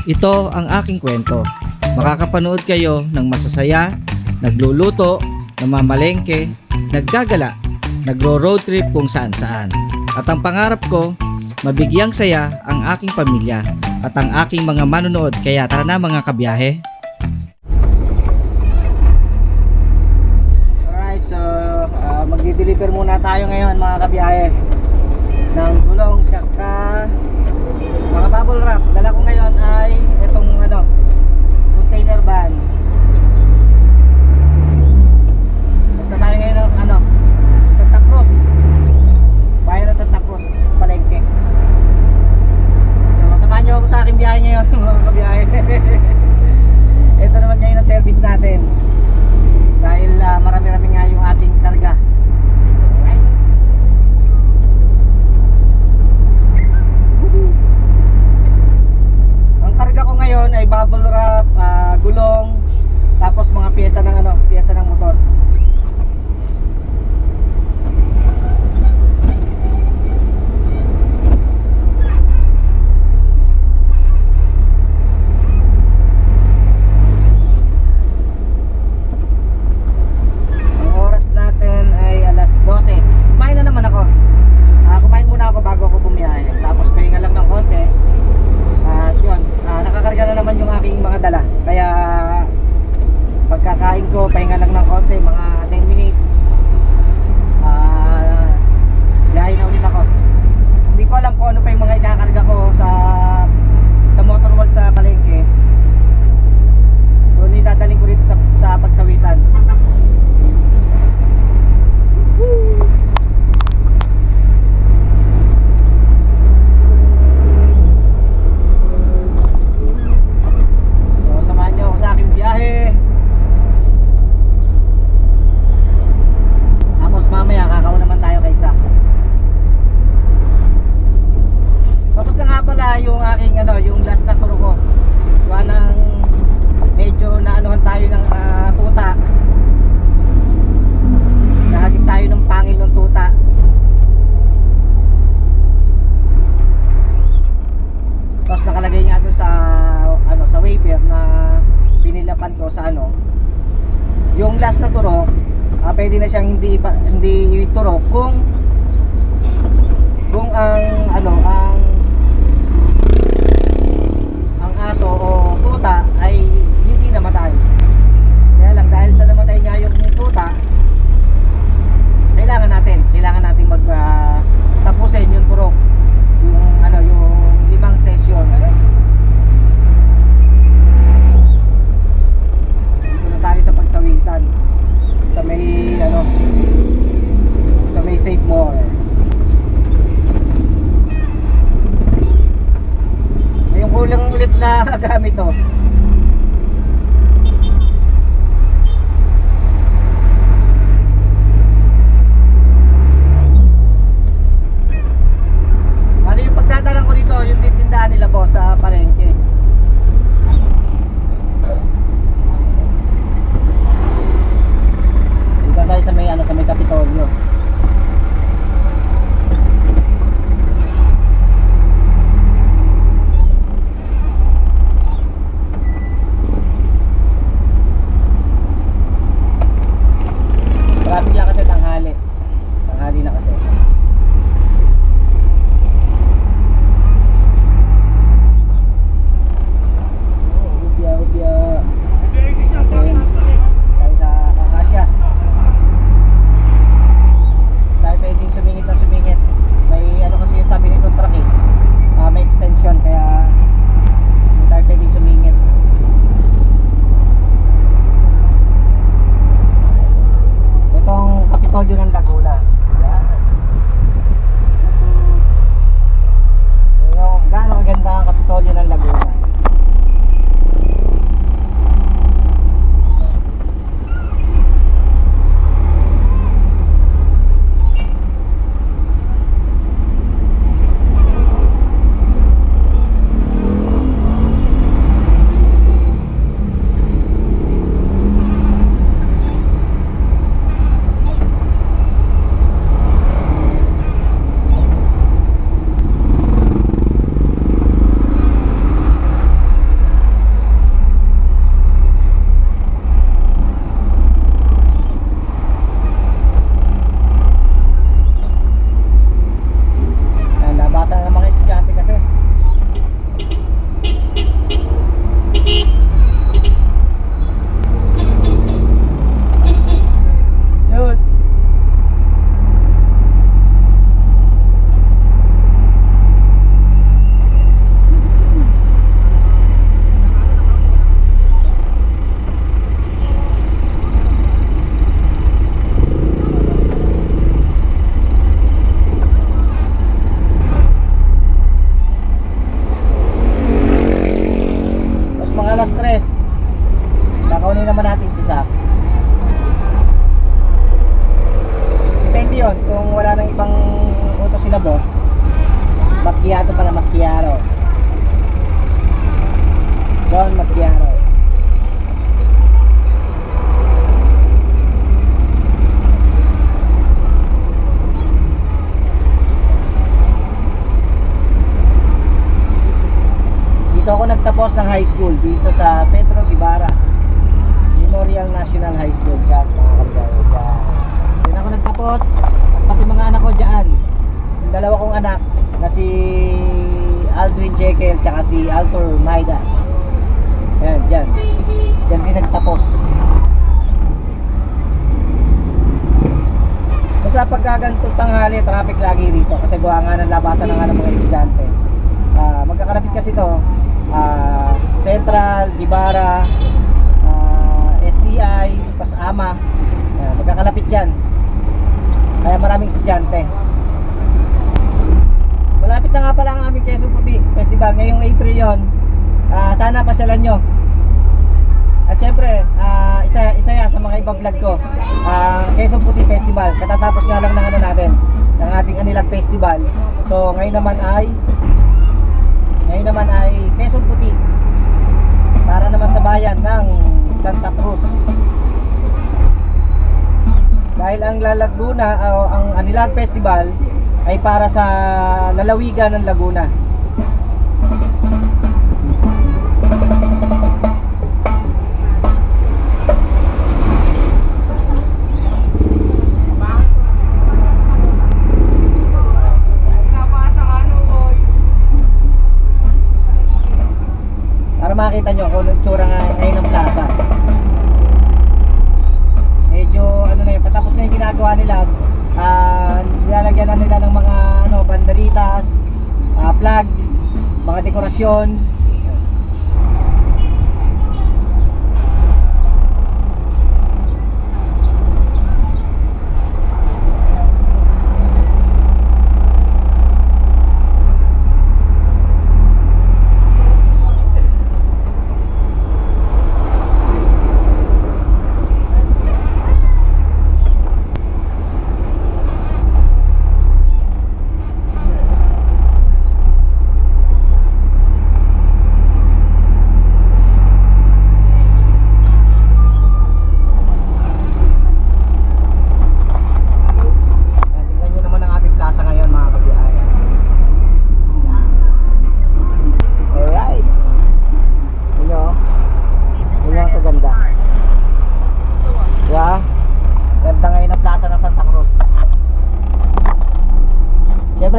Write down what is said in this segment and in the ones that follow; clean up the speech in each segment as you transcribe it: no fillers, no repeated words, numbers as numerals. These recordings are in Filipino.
Ito ang aking kwento. Makakapanood kayo ng masasaya, nagluluto, namamalengke, naggagala, nagro-road trip kung saan-saan. At ang pangarap ko, mabigyang saya ang aking pamilya at ang aking mga manonood. Kaya tara na mga kabiyahe. Alright, so magdi-deliver muna tayo ngayon mga kabiyahe ng gulong tsaka mga bubble wrap. Dala ko ngayon ay itong container van. Punta tayo ngayon ng Santa Cruz, bayan ng Santa Cruz, Palengke. So samahan nyo ako sa aking biyahe ngayon mga kabiyahe. Ito naman ngayon ang service natin dahil marami-rami nga yung ating karga. Karga ko ngayon ay bubble wrap, gulong, tapos mga piyesa ng motor. Ang oras natin ay alas 12. Kumain na naman ako. Kumain muna ako bago ako bumiyahe. Tapos pahinga lang ng konti. At yun, nakakarga na naman yung aking mga dala. Kaya pagkakain ko, pahinga lang ng konti, mga 10 minutes. Biyahe na ulit ako. Hindi ko alam kung ano pa yung mga ikakarga ko sa motor world sa Palengke. Doon idadaling ko dito sa pagsawitan. Tapos mamaya kakaon naman tayo kay Sa. Tapos na nga pala yung aking yung last na turo ko. Gawa ng medyo naanuhan tayo ng tuta. Nahagip tayo ng pangil ng tuta. Tapos nakalagay nga doon sa waiver na pinilapan ko sa yung last na turok. Pwede na siyang hindi turok kung ang aso o tuta ay hindi namatay. Kaya lang dahil sa namatay nga yung tuta, kailangan nating tapusin yung turok, yung 5 session. Dito na tayo sa pagsawitan sa may Save More. Ngayong kulang ulit na gamit to. Ano yung pagdadalang ko dito, yung titindahan nila boss sa Palengke. Tayo sa may Kapitolyo. Macchiato. Don Macchiato. Dito ako nagtapos ng high school dito sa Pedro Guevara Memorial National High School dyan, mga kabiyay. Dyan ako nagtapos, pati mga anak ko dyan. Yung dalawa kong anak na si Aldwin Jekyll tsaka si Altor Maidas. Yan, dyan din nagtapos. Basta pagkagantong tanghali, traffic lagi rito kasi gawa nga ng labasan ng mga estudyante. Magkakalapit kasi to, Central, Guevara, STI, tapos AMA. Magkakalapit yan, kaya maraming estudyante. Malapit na nga pala ang aming Quezon Puti Festival ngayong April yon. Sana pasyalan nyo. At syempre, isa yan sa mga ibang vlog ko, Quezon Puti Festival. Katatapos nga lang ng ano natin, ng ating Anilag Festival. So ngayon naman ay Quezon Puti, para naman sa bayan ng Santa Cruz. Dahil ang Laguna o ang Anilag Festival ay para sa lalawigan ng Laguna. Para makita nyo kung ano tsura ngayon ng plaza. Medyo ano na yun, patapos na yung ginagawa nila. Nilalagyan na nila ng mga banderitas, flag, mga dekorasyon.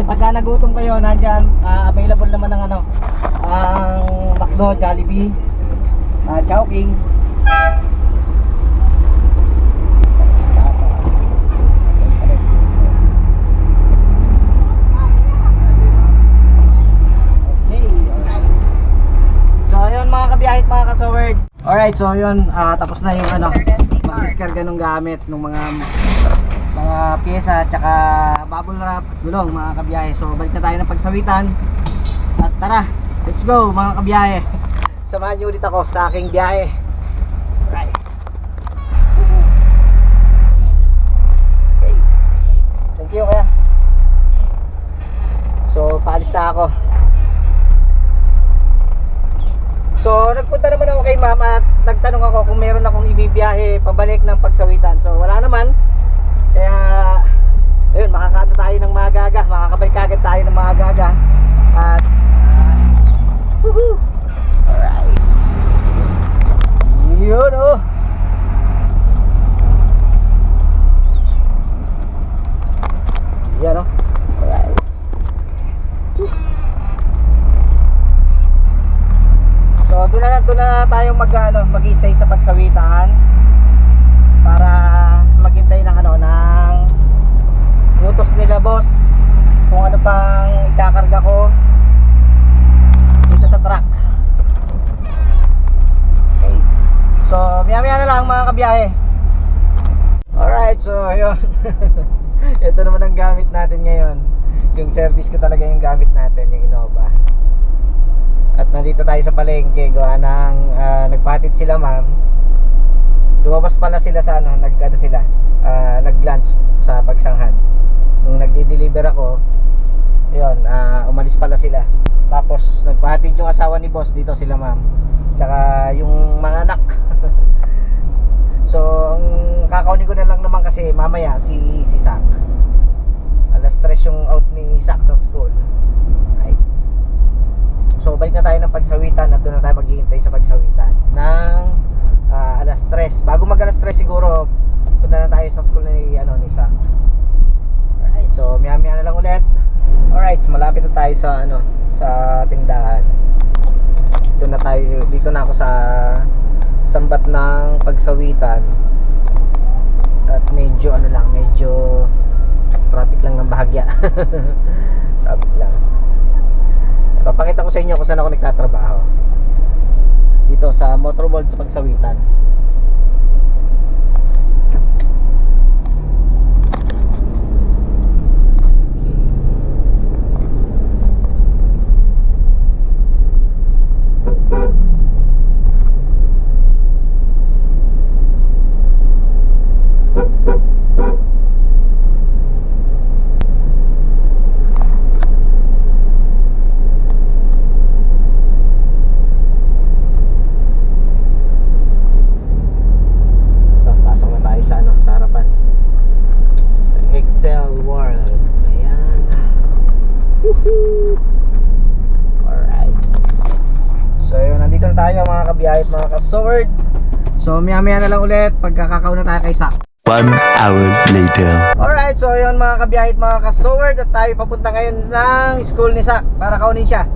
Pagka nagutom kayo, nandyan available naman ng ang McDo, Jollibee, Chowking. Okay, alright. So ayun mga kabiyahit, mga kasowerd. Alright, so yun, tapos na yung mag-discarga ng gamit ng mga pyesa, tsaka bubble wrap at gulong, mga kabiyahe. So balik na tayo ng pagsawitan at tara, let's go mga kabiyahe. Samahan niyo ulit ako sa aking biyahe. Right. Okay. Thank you kaya. So paalis na ako. So nagpunta naman ako kay ma'am at nagtanong ako kung meron akong ibibiyahe pabalik ng pagsawitan. So wala naman. Kaya ayun, makakanta tayo ng magaga, makakabalik agad tayo ng magaga. At woohoo! Alright. Yun oh. Yan oh. Alright. So doon na tayo mag-stay sa pagsawitan para maghintay ng ng utos nila boss kung ano pang ikakarga ko dito sa truck. Okay. So maya na lang mga kabiyahe. Alright, so yun. Ito naman ang gamit natin ngayon. Yung service ko talaga yung gamit natin, yung Innova. At nandito tayo sa palengke, gawa ng nagpatid sila ma'am. Lumabas pala sila sa nag-lunch sa Pagsanghan. Nung nagdi-deliver ako, Yun, umalis pala sila. Tapos nagpahatid yung asawa ni boss, dito sila ma'am. Tsaka yung mga anak. So ang kakaunin ko na lang naman kasi mamaya si Sak. Alas 3 yung out ni Sak sa school. Right. So balik na tayo ng pagsawitan at doon na tayo maghihintay sa pagsawitan ng alas 3. Bago mag alas 3 siguro punta na tayo sa school ni Sak. Alright, so maya na lang ulit. Alright, so malapit na tayo sa sa tindahan. Dito na ako sa sambat ng pagsawitan. At medyo medyo traffic lang ng bahagya. Traffic lang. Papakita ko sa inyo kung saan ako nagtatrabaho. Dito sa Motor World sa pagsawitan. Biyahit mga ka-sword. So maya na lang ulit pagkakakaw na tayo kay Sak. 1 hour later. Alright, so yun mga kabiyahit mga ka-sword, at tayo papunta ngayon ng school ni Sak para kaunin siya.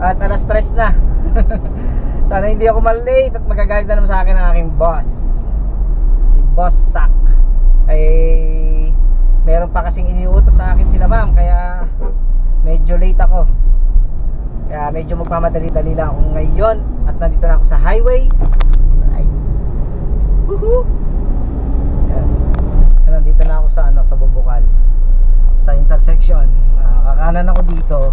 At alas 3 na. Sana hindi ako malate at magagalit na naman sa akin ang aking boss, si Boss Sak. Ay meron pa kasing iniutos sa akin sila ma'am, kaya medyo late ako. Kaya medyo magmamadali-dali lang ako ngayon. At nandito na ako sa highway. Right. Woohoo! Yan. Nandito na ako sa sa Bubukal, sa intersection. Kakanan ako dito.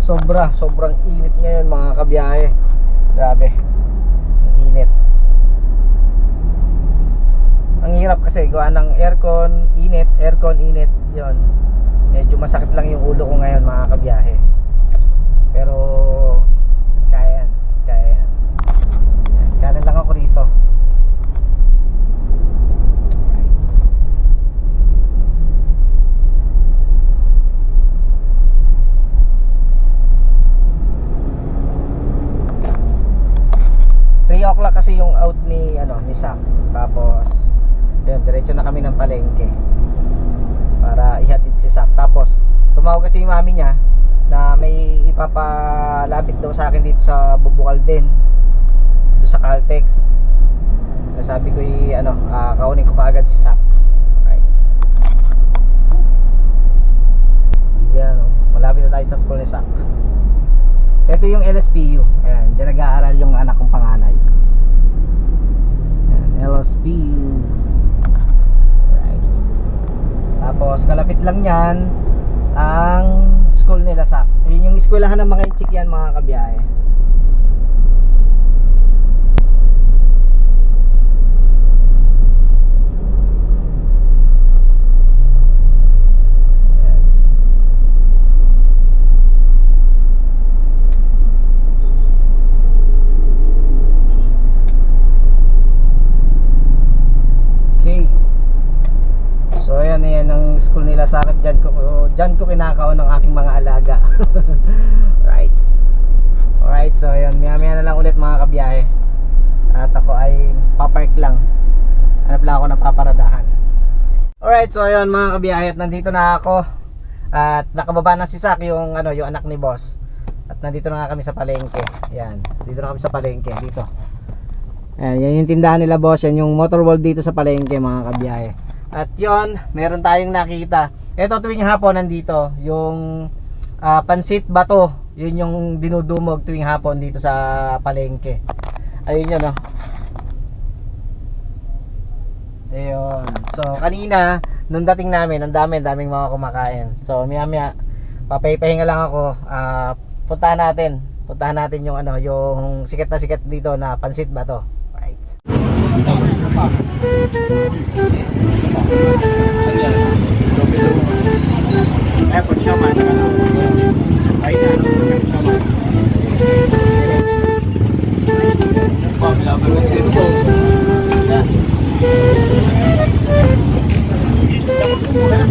Sobrang init ngayon mga kabiyahe. Grabe. Ang init. Ang hirap kasi gawa ng aircon, init. Yon. Medyo masakit lang yung ulo ko ngayon mga kabiyahe. Pero kaya yan. Kanan lang ako rito. Right. Three o'clock kasi yung out ni Sak. Tapos yun, diretso na kami ng palengke para ihatid si Sak. Tapos tumawag kasi yung mami niya na may ipapalapit daw sa akin dito sa Bubukal din, doon sa Caltex. Sabi ko kaunin ko kaagad si Sak. Right. Yan, malapit na tayo sa school ni Sak. Ito yung LSPU. Ayan, dyan nag-aaral yung anak kong panganay. Ayan, LSPU. Right. Tapos kalapit lang yan ang school nila Sak. Yun yung eskwelahan ng mga inchik yan mga kabiyahe. Okay. So ayan ang school nila Sak. Diyan ko kinakaon ng aking mga alaga. Right. Alright, so yun, maya na lang ulit mga kabiyahe. At ako ay papark lang. Hanap lang ako ng paparadahan. Alright, so yun mga kabiyahe, at nandito na ako. At nakababa na si Sak, yung anak ni boss. At nandito na nga kami sa palengke. Yan, dito na kami sa palengke dito. Ayan, yan yung tindahan nila boss. Yan yung Motor World dito sa palengke mga kabiyahe. At yon, meron tayong nakita. Ito tuwing hapon nandito yung pansit bato. Yun yung dinudumog tuwing hapon dito sa palengke. Ayun yun, ayun. So kanina nung dating namin, ang daming mga kumakain. So maya papahinga lang ako. Puntahan natin yung yung sikat na sikat dito na pansit bato. Right. Eh, pag sama, saka na. Ay na, sama. Pag-laban ng dito.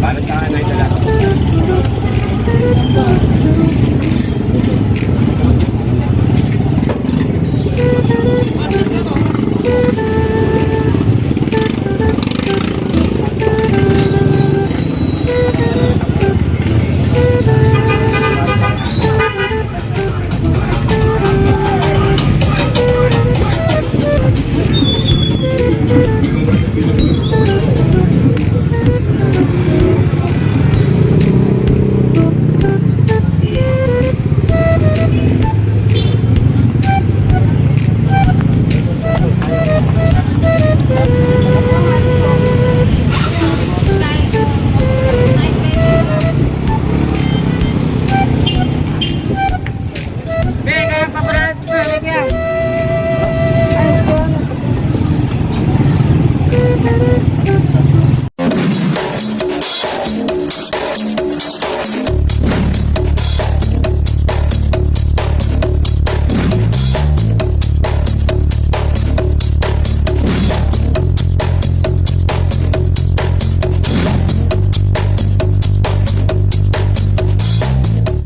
Para sa kanay dala.